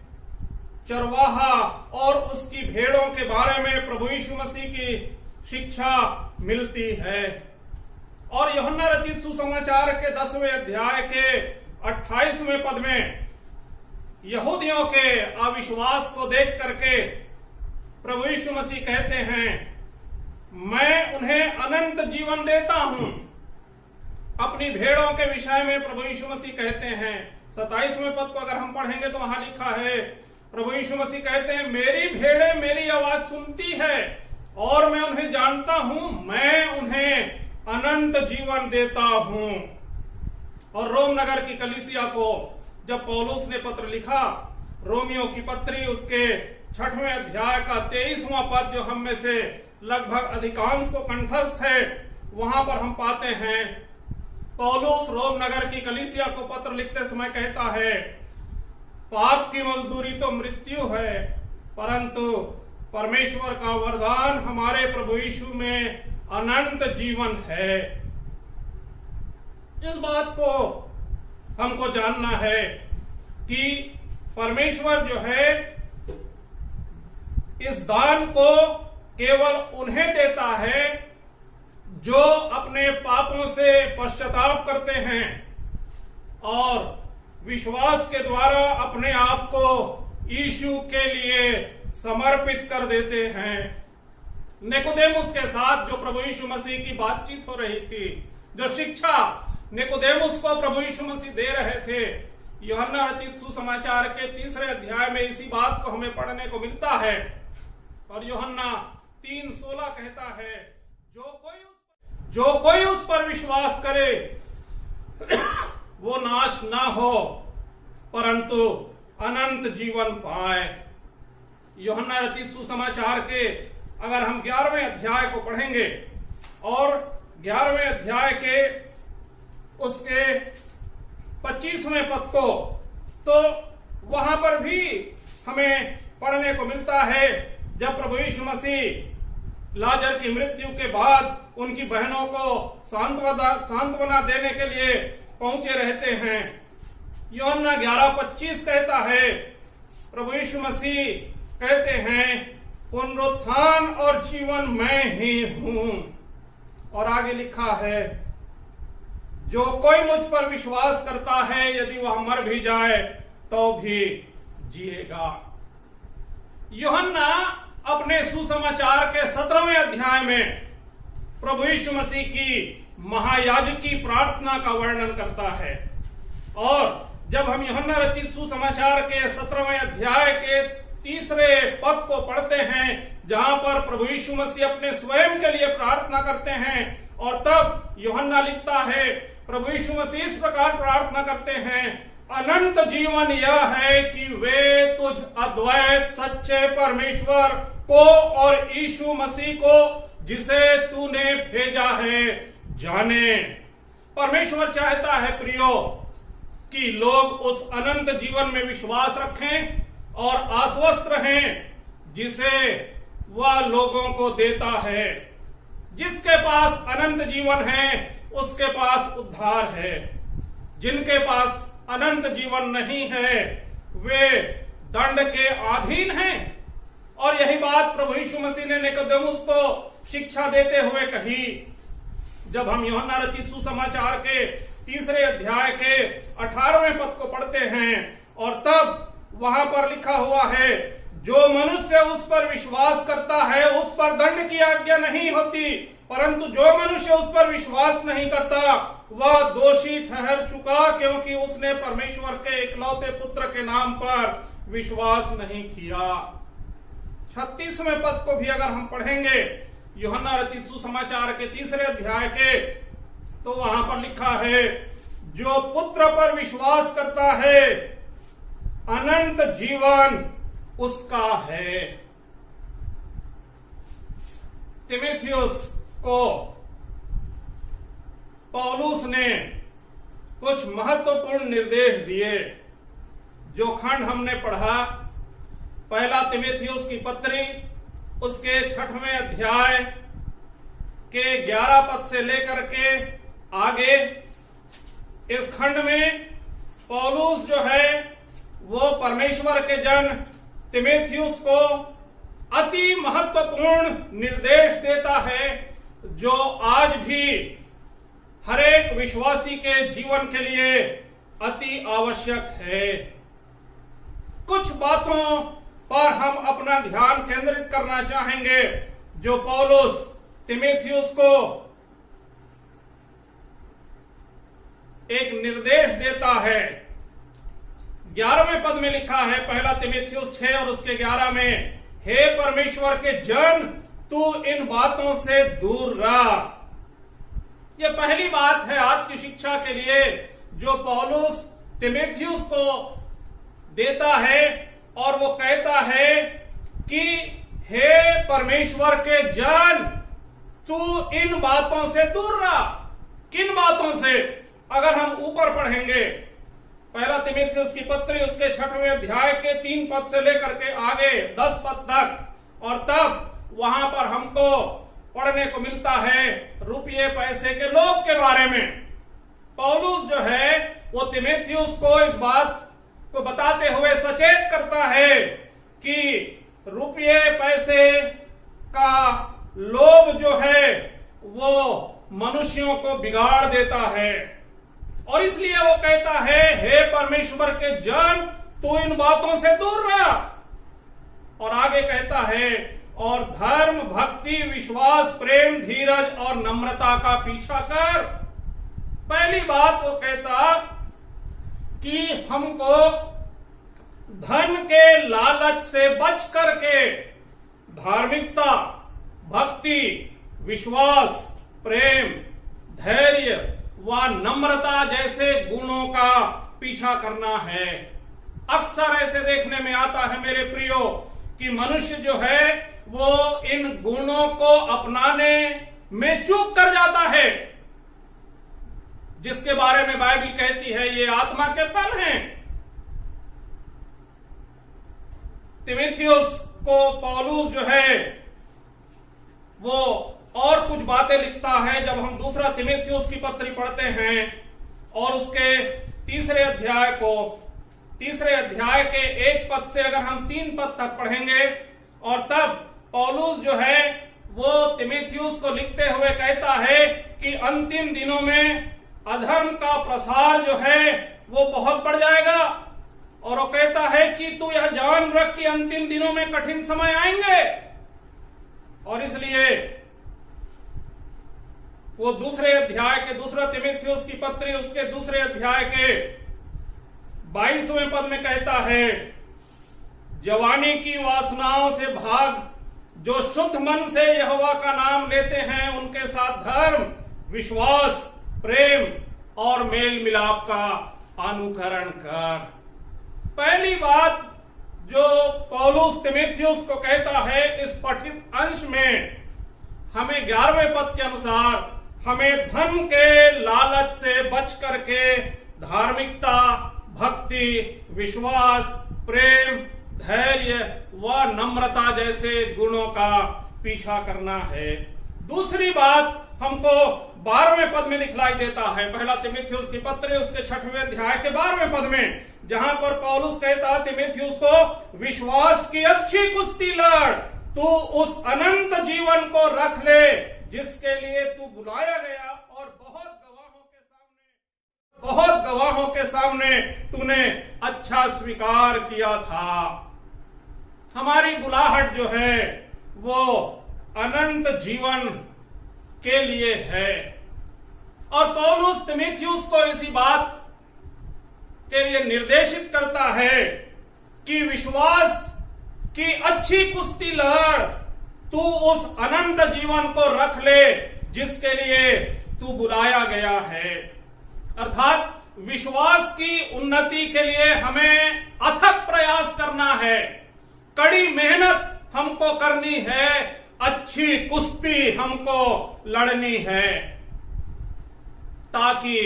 चरवाहा और उसकी भेड़ों के बारे में प्रभु यीशु मसीह की शिक्षा मिलती है। और यूहन्ना रचित सुसमाचार के 10वें अध्याय के 28वें पद में यहूदियों के अविश्वास को देख करके प्रभु यीशु मसीह कहते हैं, मैं उन्हें अनंत जीवन देता हूं। अपनी भेड़ों के विषय में प्रभु यीशु मसीह कहते हैं, 27वें पद को अगर हम पढ़ेंगे तो वहां लिखा है, प्रभु यीशु मसीह कहते हैं, मेरी भेड़ें मेरी आवाज सुनती है और मैं उन्हें जानता हूं, मैं उन्हें अनंत जीवन देता हूं। और रोम नगर की कलीसिया को जब पौलुस ने पत्र लिखा रोमियो की पत्री उसके 6वें अध्याय का 23वां पद जो हम में से लगभग अधिकांश को कंठस्थ है, वहां पर हम पाते हैं पौलुस रोम नगर की कलीसिया को पत्र लिखते समय कहता है, पाप की मजदूरी तो मृत्यु है, परंतु परमेश्वर का वरदान हमारे प्रभु यीशु में अनंत जीवन है। इस बात को हमको जानना है कि परमेश्वर जो है इस दान को केवल उन्हें देता है जो अपने पापों से पश्चाताप करते हैं और विश्वास के द्वारा अपने आप को यीशु के लिए समर्पित कर देते हैं। निकोदेमुस के साथ जो प्रभु यीशु मसीह की बातचीत हो रही थी, जो शिक्षा निकोदेमुस को प्रभु यीशु मसीह दे रहे थे, यूहन्ना रचित सुसमाचार के 3 अध्याय में इसी बात को हमें पढ़ने को मिलता है। और यूहन्ना 3:16 कहता है, जो कोई उस पर विश्वास करे वो नाश ना हो परंतु अनंत जीवन पाए। यूहन्ना रचित सुसमाचार के अगर हम 11वें अध्याय को पढ़ेंगे और 11वें अध्याय के उसके 25वें पद को, तो वहां पर भी हमें पढ़ने को मिलता है, जब प्रभु यीशु मसीह लाजर की मृत्यु के बाद उनकी बहनों को सांत्वना देने के लिए पहुंचे रहते हैं। यूहन्ना 11:25 कहता है, प्रभु यीशु मसीह कहते हैं, पुनरुत्थान और जीवन मैं ही हूं। और आगे लिखा है, जो कोई मुझ पर विश्वास करता है यदि वह मर भी जाए तो भी जिएगा। यूहन्ना अपने सुसमाचार के 17वें अध्याय में प्रभु यीशु मसीह की महायाजकी प्रार्थना का वर्णन करता है। और जब हम यूहन्ना रचित सुसमाचार के 17वें अध्याय के 3 पद को पढ़ते हैं, जहां पर प्रभु यीशु मसीह अपने स्वयं के लिए प्रार्थना करते हैं, और तब यूहन्ना लिखता है, प्रभु यीशु मसीह इस प्रकार प्रार्थना करते हैं, अनंत जीवन यह है कि वे तुझ अद्वैत सच्चे परमेश्वर को और यीशु मसीह को जिसे तूने भेजा है जाने। परमेश्वर चाहता है प्रियो कि लोग उस अनंत जीवन में विश्वास रखें और आश्वस्त रहें जिसे वह लोगों को देता है। जिसके पास अनंत जीवन है उसके पास उद्धार है। जिनके पास अनंत जीवन नहीं है वे दंड के अधीन हैं। और यही बात प्रभु यीशु मसीह ने निकोदेमुस को शिक्षा देते हुए कही। जब हम यूहन्ना रचित सुसमाचार के 3 अध्याय के 18वें पद को पढ़ते हैं, और तब वहां पर लिखा हुआ है, जो मनुष्य उस पर विश्वास करता है उस पर दंड की आज्ञा नहीं होती, परंतु जो मनुष्य उस पर विश्वास नहीं करता वह दोषी ठहर चुका, क्योंकि उसने परमेश्वर के इकलौते पुत्र के नाम पर विश्वास नहीं किया। 36वें पद को भी अगर हम पढ़ेंगे यूहन्ना रचित सुसमाचार के 3 अध्याय के, तो वहां पर लिखा है, जो पुत्र पर विश्वास करता है अनंत जीवन उसका है। तिमोथियुस को पौलुस ने कुछ महत्वपूर्ण निर्देश दिए। जो खंड हमने पढ़ा, पहला तिमोथियुस की पत्री उसके 6वें अध्याय के 11 पद से लेकर के आगे, इस खंड में पौलुस जो है वो परमेश्वर के जन तिमोथियुस को अति महत्वपूर्ण निर्देश देता है, जो आज भी हरेक विश्वासी के जीवन के लिए अति आवश्यक है। कुछ बातों पर हम अपना ध्यान केंद्रित करना चाहेंगे जो पौलुस तिमोथियुस को एक निर्देश देता है। 11वें पद में लिखा है, पहला तिमोथियुस 6 और उसके 11 में, हे परमेश्वर के जन, तू इन बातों से दूर रह। यह पहली बात है आज की शिक्षा के लिए जो पौलुस तिमोथियुस को देता है और वो कहता है कि हे परमेश्वर के जन, तू इन बातों से दूर रहा। किन बातों से? अगर हम ऊपर पढ़ेंगे पहला तीमुथियुस की पत्री उसके 6वें अध्याय के 3 पद से लेकर के आगे 10 पद तक, और तब वहां पर हमको पढ़ने को मिलता है रुपये पैसे के लोभ के बारे में। पौलुस जो है वो तीमुथियुस को इस बात को बताते हुए सचेत करता है कि रुपये पैसे का लोभ जो है वो मनुष्यों को बिगाड़ देता है, और इसलिए वो कहता है हे परमेश्वर के जन, तू इन बातों से दूर रह। और आगे कहता है और धर्म, भक्ति, विश्वास, प्रेम, धीरज और नम्रता का पीछा कर। पहली बात वो कहता कि हमको धन के लालच से बच करके धार्मिकता, भक्ति, विश्वास, प्रेम, धैर्य व नम्रता जैसे गुणों का पीछा करना है। अक्सर ऐसे देखने में आता है मेरे प्रियो कि मनुष्य जो है वो इन गुणों को अपनाने में चूक कर जाता है, जिसके बारे में बाइबल कहती है ये आत्मा के फल हैं। तीमुथियुस को पौलुस जो है वो और कुछ बातें लिखता है। जब हम दूसरा तीमुथियुस की पत्री पढ़ते हैं और उसके तीसरे अध्याय के 1 पद से अगर हम 3 पद तक पढ़ेंगे, और तब पौलुस जो है वो तीमुथियुस को लिखते हुए कहता है कि अंतिम दिनों में अधर्म का प्रसार जो है वो बहुत बढ़ जाएगा, और वो कहता है कि तू यह जान रख कि अंतिम दिनों में कठिन समय आएंगे। और इसलिए वो दूसरा तीमुथियुस की पत्री उसके दूसरे अध्याय के 22वें पद में कहता है जवानी की वासनाओं से भाग, जो शुद्ध मन से यहोवा का नाम लेते हैं उनके साथ धर्म, विश्वास, प्रेम और मेल मिलाप का अनुकरण कर। पहली बात जो पौलुस तीमुथियुस को कहता है इस पठित अंश में, हमें 11वें पद के अनुसार हमें धन के लालच से बच करके धार्मिकता, भक्ति, विश्वास, प्रेम, धैर्य व नम्रता जैसे गुणों का पीछा करना है। दूसरी बात हमको 12वें पद में दिखलाई देता है, पहला तीमुथियुस की पत्री उसके 6वें अध्याय के 12वें पद में, जहां पर पौलुस कहता है तीमुथियुस को विश्वास की अच्छी कुश्ती लड़, तू उस अनंत जीवन को रख ले जिसके लिए तू बुलाया गया और बहुत गवाहों के सामने तूने अच्छा स्वीकार किया था। हमारी बुलाहट जो है वो अनंत जीवन के लिए है, और पौलुस तीमुथियुस को इसी बात के लिए निर्देशित करता है कि विश्वास की अच्छी कुश्ती लड़, तू उस अनंत जीवन को रख ले जिसके लिए तू बुलाया गया है। अर्थात विश्वास की उन्नति के लिए हमें अथक प्रयास करना है, कड़ी मेहनत हमको करनी है, अच्छी कुश्ती हमको लड़नी है, ताकि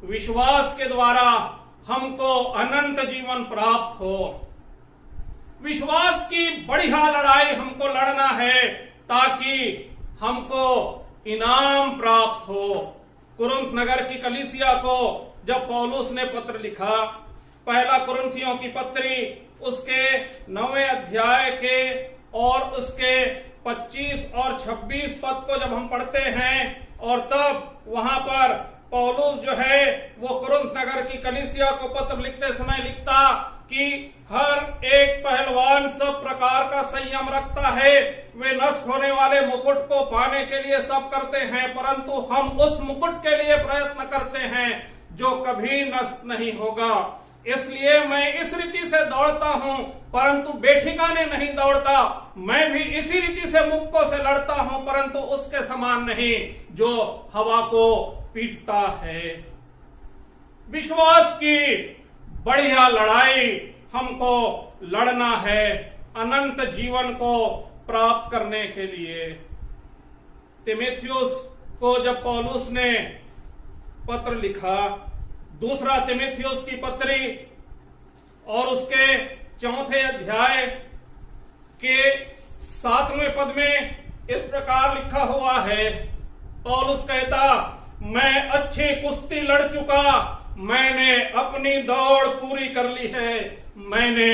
विश्वास के द्वारा हमको अनंत जीवन प्राप्त हो। विश्वास की बढ़िया लड़ाई हमको लड़ना है ताकि हमको इनाम प्राप्त हो। कुरिन्थ नगर की कलीसिया को जब पौलुस ने पत्र लिखा, पहला कुरिन्थियों की पत्री उसके 9वें अध्याय के और उसके 25 और 26 पद को जब हम पढ़ते हैं, और तब वहां पर पौलुस जो है वो कुरिन्थ नगर की कलीसिया को पत्र लिखते समय लिखता कि हर एक पहलवान सब प्रकार का संयम रखता है, वे नष्ट होने वाले मुकुट को पाने के लिए सब करते हैं, परंतु हम उस मुकुट के लिए प्रयत्न करते हैं जो कभी नष्ट नहीं होगा। इसलिए मैं इस रीति से दौड़ता हूं, परंतु बेठिकाने नहीं दौड़ता। मैं भी इसी रीति से मुक्कों से लड़ता हूं, परंतु उसके समान नहीं जो हवा को पीटता है। विश्वास की बढ़िया लड़ाई हमको लड़ना है अनंत जीवन को प्राप्त करने के लिए। तीमुथियुस को जब पौलुस ने पत्र लिखा, दूसरा तीमुथियुस की पत्री और उसके 4 अध्याय के 7वें पद में इस प्रकार लिखा हुआ है, पौलुस कहता, मैं अच्छी कुश्ती लड़ चुका, मैंने अपनी दौड़ पूरी कर ली है, मैंने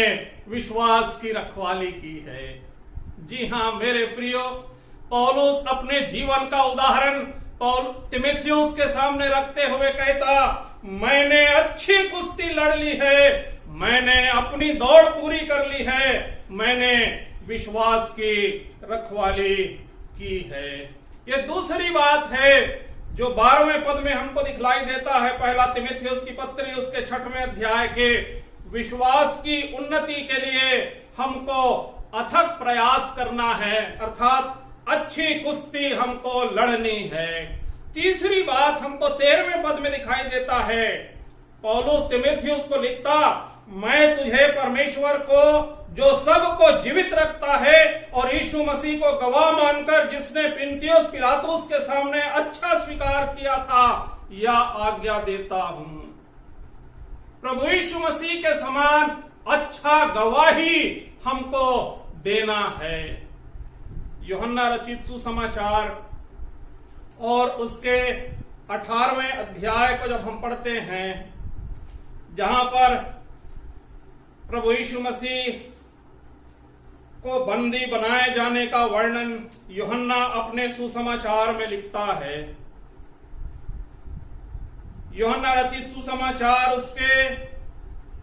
विश्वास की रखवाली की है। जी हाँ मेरे प्रियो, पौलुस अपने जीवन का उदाहरण तीमुथियुस के सामने रखते हुए कहता, मैंने अच्छी कुश्ती लड़ ली है, मैंने अपनी दौड़ पूरी कर ली है, मैंने विश्वास की रखवाली की है। ये दूसरी बात है जो 12वें पद में हमको दिखलाई देता है, पहला तीमुथियुस की पत्री उसके 6वें अध्याय के। विश्वास की उन्नति के लिए हमको अथक प्रयास करना है, अर्थात अच्छी कुश्ती हमको लड़नी है। तीसरी बात हमको 13वें पद में दिखाई देता है, पौलुस तीमुथियुस को लिखता, मैं तुझे परमेश्वर को जो सबको जीवित रखता है और यीशु मसीह को गवाह मानकर जिसने पुन्तियुस पिलातुस के सामने अच्छा स्वीकार किया था, यह आज्ञा देता हूं। प्रभु यीशु मसीह के समान अच्छा गवाही हमको देना है। यूहन्ना रचित सुसमाचार और उसके 18वें अध्याय को जब हम पढ़ते हैं, जहां पर प्रभु यीशु मसीह को बंदी बनाए जाने का वर्णन यूहन्ना अपने सुसमाचार में लिखता है। यूहन्ना रचित सुसमाचार उसके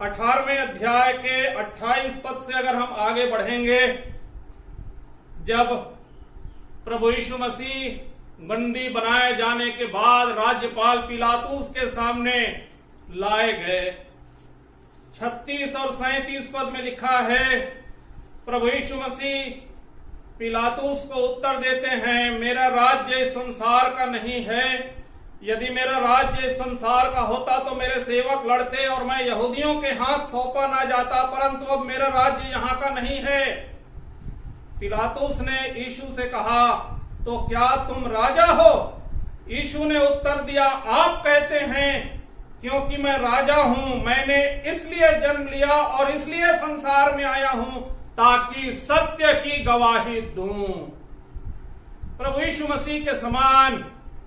18वें अध्याय के 28 पद से अगर हम आगे बढ़ेंगे, जब प्रभु यीशु मसीह बंदी बनाए जाने के बाद राज्यपाल पिलातुस के सामने लाए गए, 36 और 37 पद में लिखा है, प्रभु यीशु मसीह पिलातुस को उत्तर देते हैं, मेरा राज्य इस संसार का नहीं है, यदि मेरा राज्य इस संसार का होता तो मेरे सेवक लड़ते और मैं यहूदियों के हाथ सौंपा ना जाता, परंतु अब मेरा राज्य यहाँ का नहीं है। पिलातुस ने यीशु से कहा, तो क्या तुम राजा हो? यीशु ने उत्तर दिया, आप कहते हैं, क्योंकि मैं राजा हूं। मैंने इसलिए जन्म लिया और इसलिए संसार में आया हूं ताकि सत्य की गवाही दूं। प्रभु यीशु मसीह के समान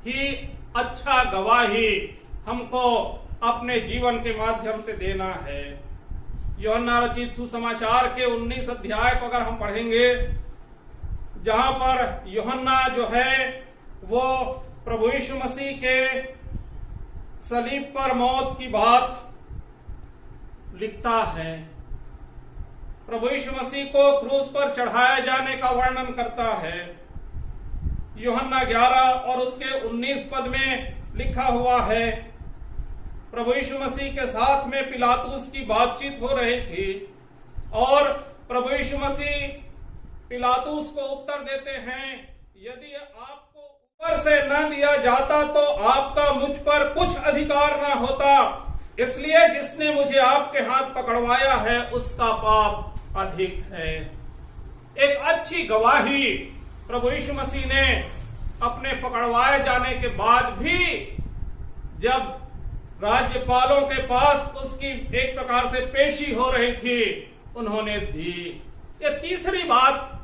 ही अच्छा गवाही हमको अपने जीवन के माध्यम से देना है। यूहन्ना रचित सुसमाचार के 19 अध्याय को अगर हम पढ़ेंगे, जहां पर यूहन्ना जो है वो प्रभु यीशु मसीह के सलीब पर मौत की बात लिखता है, प्रभु यीशु मसीह को क्रूस पर चढ़ाए जाने का वर्णन करता है। यूहन्ना 11 और उसके 19 पद में लिखा हुआ है, प्रभु यीशु मसीह के साथ में पिलातुस की बातचीत हो रही थी और प्रभु यीशु मसीह पिलातुस को उत्तर देते हैं, यदि आपको ऊपर से न दिया जाता तो आपका मुझ पर कुछ अधिकार न होता, इसलिए जिसने मुझे आपके हाथ पकड़वाया है उसका पाप अधिक है। एक अच्छी गवाही प्रभु यीशु मसीह ने अपने पकड़वाए जाने के बाद भी जब राज्यपालों के पास उसकी एक प्रकार से पेशी हो रही थी, उन्होंने दी। ये तीसरी बात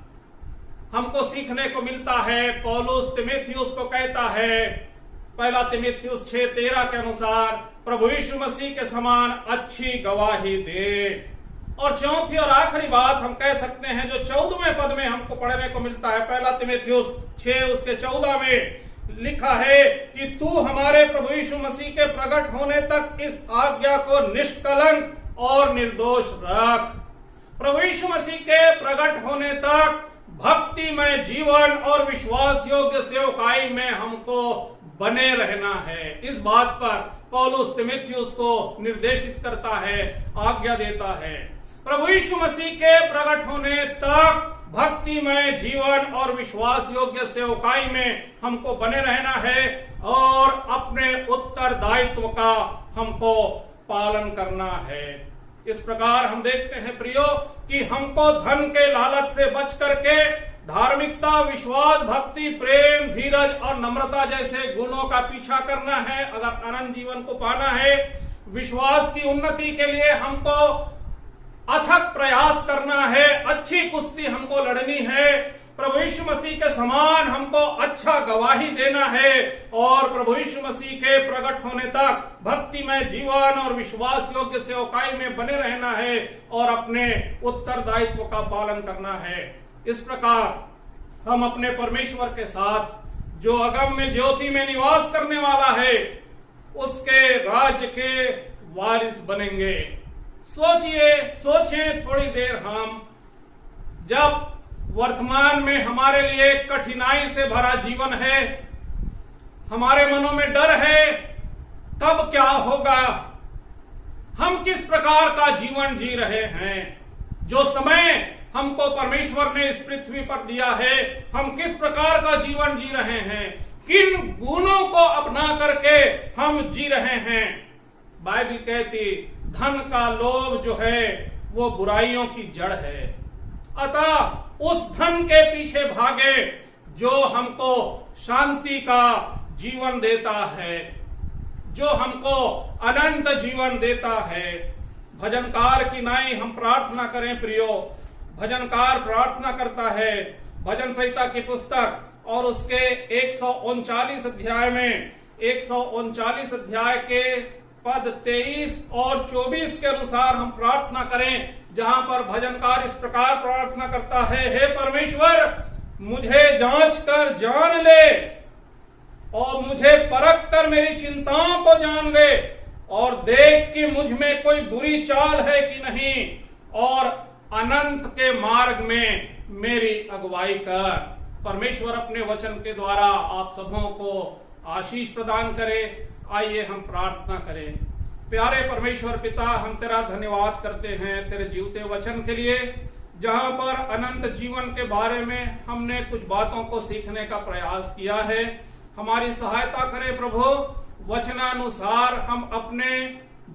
हमको सीखने को मिलता है। पौलुस तीमुथियुस को कहता है, पहला तीमुथियुस 6:13 के अनुसार, प्रभु यीशु मसीह के समान अच्छी गवाही दे। और चौथी और आखिरी बात हम कह सकते हैं जो 14वें पद में हमको पढ़ने को मिलता है, पहला तीमुथियुस 6 उसके 14 में लिखा है कि तू हमारे प्रभु यीशु मसीह के प्रकट होने तक इस आज्ञा को निष्कलंक और निर्दोष रख। प्रभु यीशु मसीह के प्रकट होने तक भक्तिमय जीवन और विश्वास योग्य सेवकाई में हमको बने रहना है। इस बात पर पौलुस तीमुथियुस को निर्देशित करता है, आज्ञा देता है। प्रभु यीशु मसीह के प्रकट होने तक भक्तिमय जीवन और विश्वास योग्य सेवकाई में हमको बने रहना है और अपने उत्तरदायित्व का हमको पालन करना है। इस प्रकार हम देखते हैं प्रियो कि हमको धन के लालच से बच करके धार्मिकता, विश्वास, भक्ति, प्रेम, धीरज और नम्रता जैसे गुणों का पीछा करना है। अगर अनंत जीवन को पाना है, विश्वास की उन्नति के लिए हमको अथक प्रयास करना है, अच्छी कुश्ती हमको लड़नी है, प्रभु यीशु मसीह के समान हमको अच्छा गवाही देना है और प्रभु यीशु मसीह के प्रकट होने तक भक्तिमय जीवन और विश्वास योग्य सेवकाई में बने रहना है और अपने उत्तरदायित्व का पालन करना है। इस प्रकार हम अपने परमेश्वर के साथ जो अगम्य ज्योति में निवास करने वाला है उसके राज्य के वारिस बनेंगे। सोचें थोड़ी देर हम जब वर्तमान में हमारे लिए कठिनाई से भरा जीवन है, हमारे मनों में डर है, तब क्या होगा? हम किस प्रकार का जीवन जी रहे हैं? जो समय हमको परमेश्वर ने इस पृथ्वी पर दिया है, हम किस प्रकार का जीवन जी रहे हैं? किन गुणों को अपना करके हम जी रहे हैं? बाइबल कहती धन का लोभ जो है वो बुराइयों की जड़ है। अतः उस धन के पीछे भागे जो हमको शांति का जीवन देता है, जो हमको अनंत जीवन देता है। भजनकार की नाई हम प्रार्थना करें प्रियो। भजनकार प्रार्थना करता है भजन संहिता की पुस्तक और उसके 139 अध्याय में 139 अध्याय के पद 23 और 24 के अनुसार हम प्रार्थना करें, जहां पर भजनकार इस प्रकार प्रार्थना करता है, हे परमेश्वर, मुझे जांच कर जान ले और मुझे परख कर मेरी चिंताओं को जान ले और देख कि मुझ में कोई बुरी चाल है कि नहीं और अनंत के मार्ग में मेरी अगुवाई कर। परमेश्वर अपने वचन के द्वारा आप सबों को आशीष प्रदान करे। आइए हम प्रार्थना करें। प्यारे परमेश्वर पिता, हम तेरा धन्यवाद करते हैं तेरे जीवते वचन के लिए, जहां पर अनंत जीवन के बारे में हमने कुछ बातों को सीखने का प्रयास किया है। हमारी सहायता करे प्रभु, वचनानुसार हम अपने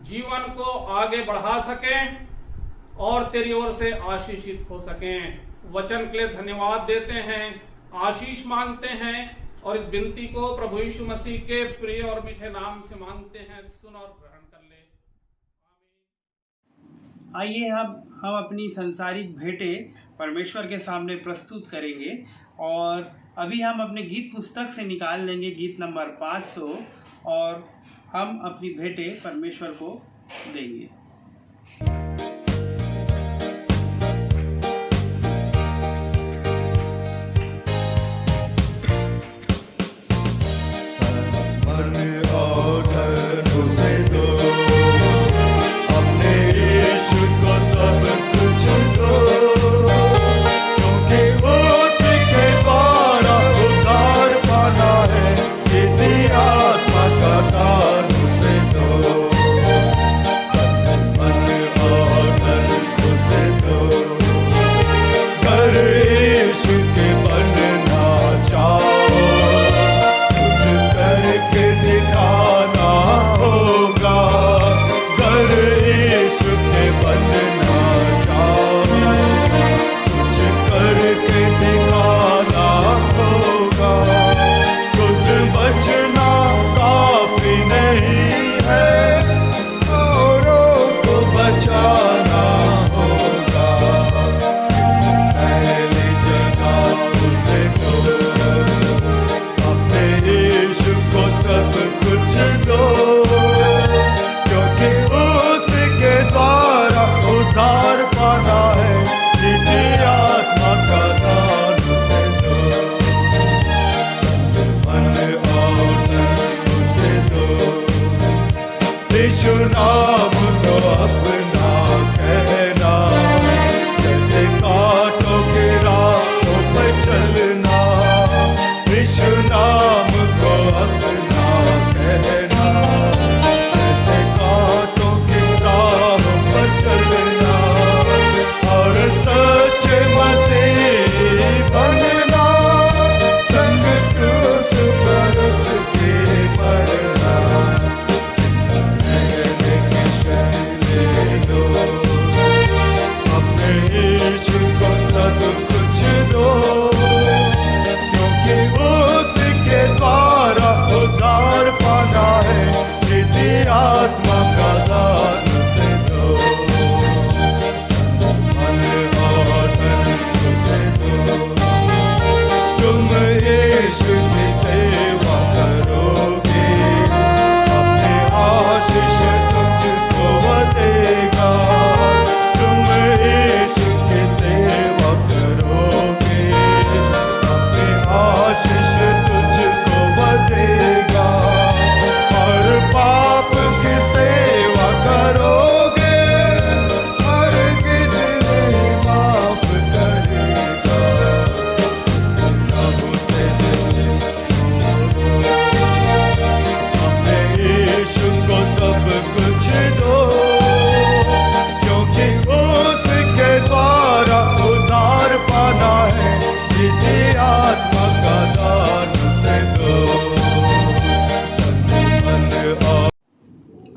जीवन को आगे बढ़ा सकें और तेरी ओर से आशीषित हो सकें। वचन के लिए धन्यवाद देते हैं, आशीष मांगते हैं और इस विनती को प्रभु यीशु मसीह के प्रिय और मीठे नाम से मांगते हैं। सुन और ग्रहण कर ले। आइए हम अपनी संसारिक भेंटें परमेश्वर के सामने प्रस्तुत करेंगे और अभी हम अपने गीत पुस्तक से निकाल लेंगे गीत नंबर 500 और हम अपनी भेंटें परमेश्वर को देंगे। यीशु नाम को अपना कहना, जैसे कांटों की राहों पर चलना। यीशु नाम को अपना कहना, जैसे कांटों की राहों पर चलना और सच्चे मसीह बनना, संग क्रूस पर उसके मरना।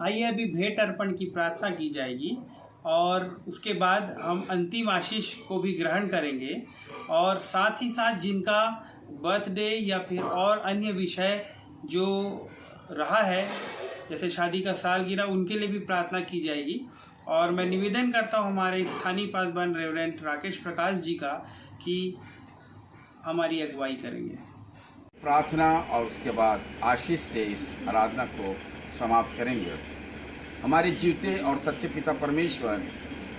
आइए अभी भेंट अर्पण की प्रार्थना की जाएगी और उसके बाद हम अंतिम आशीष को भी ग्रहण करेंगे और साथ ही साथ जिनका बर्थडे या फिर और अन्य विषय जो रहा है जैसे शादी का सालगिरह, उनके लिए भी प्रार्थना की जाएगी। और मैं निवेदन करता हूँ हमारे स्थानीय पासवान रेवरेंड राकेश प्रकाश जी का कि हमारी अगुवाई करेंगे। प्रार्थना और उसके बाद आशीष से इस आराधना को समाप्त करेंगे। हमारे जीवते और सच्चे पिता परमेश्वर,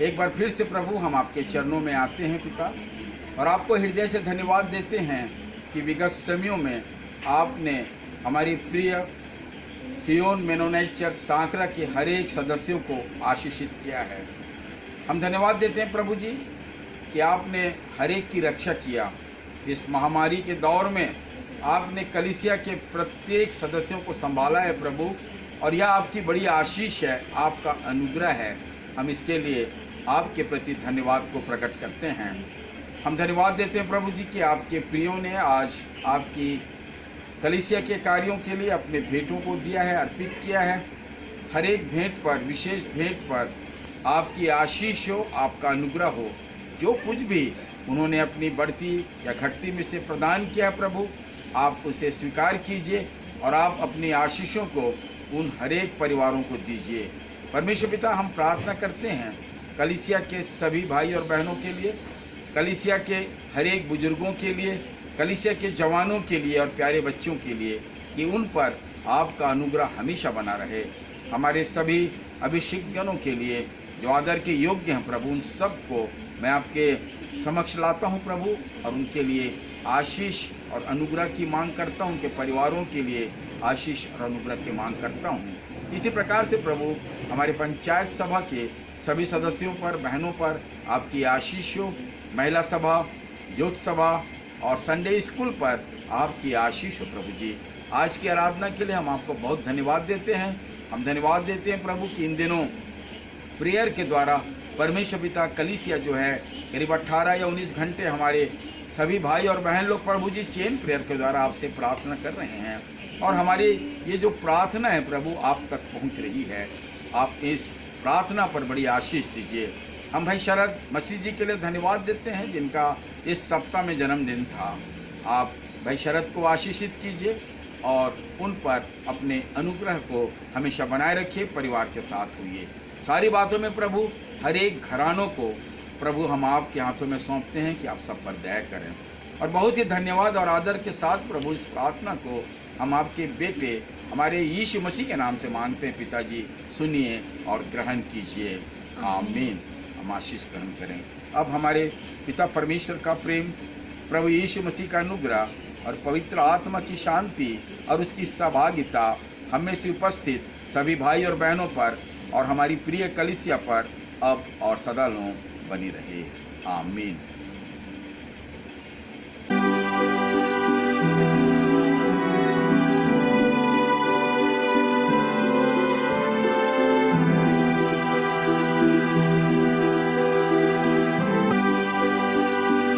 एक बार फिर से प्रभु हम आपके चरणों में आते हैं पिता, और आपको हृदय से धन्यवाद देते हैं कि विगत समयों में आपने हमारी प्रिय सियोन मेनोनाइट चर्च सांकरा के हर एक सदस्यों को आशीषित किया है। हम धन्यवाद देते हैं प्रभु जी कि आपने हर एक की रक्षा किया। इस महामारी के दौर में आपने कलीसिया के प्रत्येक सदस्यों को संभाला है प्रभु, और यह आपकी बड़ी आशीष है, आपका अनुग्रह है। हम इसके लिए आपके प्रति धन्यवाद को प्रकट करते हैं। हम धन्यवाद देते हैं प्रभु जी कि आपके प्रियों ने आज आपकी कलीसिया के कार्यों के लिए अपने भेंटों को दिया है, अर्पित किया है। हर एक भेंट पर, विशेष भेंट पर आपकी आशीष हो, आपका अनुग्रह हो। जो कुछ भी उन्होंने अपनी बढ़ती या घटती में से प्रदान किया है प्रभु, आप उसे स्वीकार कीजिए और आप अपनी आशीषों को उन हर एक परिवारों को दीजिए। परमेश्वर पिता, हम प्रार्थना करते हैं कलीसिया के सभी भाई और बहनों के लिए, कलीसिया के हर एक बुजुर्गों के लिए, कलीसिया के जवानों के लिए और प्यारे बच्चों के लिए, कि उन पर आपका अनुग्रह हमेशा बना रहे। हमारे सभी अभिषिक्तजनों के लिए जो आदर के योग्य हैं प्रभु, उन सबको मैं आपके समक्ष लाता हूं प्रभु, और उनके लिए आशीष और अनुग्रह की मांग करता हूं। उनके परिवारों के लिए आशीष और अनुग्रह की मांग करता हूं। इसी प्रकार से प्रभु हमारे पंचायत सभा के सभी सदस्यों पर, बहनों पर आपकी आशीष हो। महिला सभा, यूथ सभा और संडे स्कूल पर आपकी आशीष हो प्रभु जी। आज की आराधना के लिए हम आपको बहुत धन्यवाद देते हैं। हम धन्यवाद देते हैं प्रभु कि इन दिनों प्रेयर के द्वारा परमेश्वर पिता कलीसिया जो है करीब 18 या 19 घंटे हमारे सभी भाई और बहन लोग प्रभु जी चेन प्रेयर के द्वारा आपसे प्रार्थना कर रहे हैं, और हमारी ये जो प्रार्थना है प्रभु आप तक पहुंच रही है। आप इस प्रार्थना पर बड़ी आशीष दीजिए। हम भाई शरद मसीह जी के लिए धन्यवाद देते हैं जिनका इस सप्ताह में जन्मदिन था। आप भाई शरद को आशीषित कीजिए और उन पर अपने अनुग्रह को हमेशा बनाए रखिए। परिवार के साथ होइए। सारी बातों में प्रभु हर एक घरानों को प्रभु हम आपके हाथों में सौंपते हैं कि आप सब पर दया करें। और बहुत ही धन्यवाद और आदर के साथ प्रभु इस प्रार्थना को हम आपके बेटे हमारे यीशु मसीह के नाम से मांगते हैं। पिताजी सुनिए और ग्रहण कीजिए। आमीन। हम आशीष ग्रहण करें। अब हमारे पिता परमेश्वर का प्रेम, प्रभु यीशु मसीह का अनुग्रह और पवित्र आत्मा की शांति और उसकी सहभागिता हम में से उपस्थित सभी भाई और बहनों पर और हमारी प्रिय कलीसिया पर अब और सदा बनी रहे। आमीन।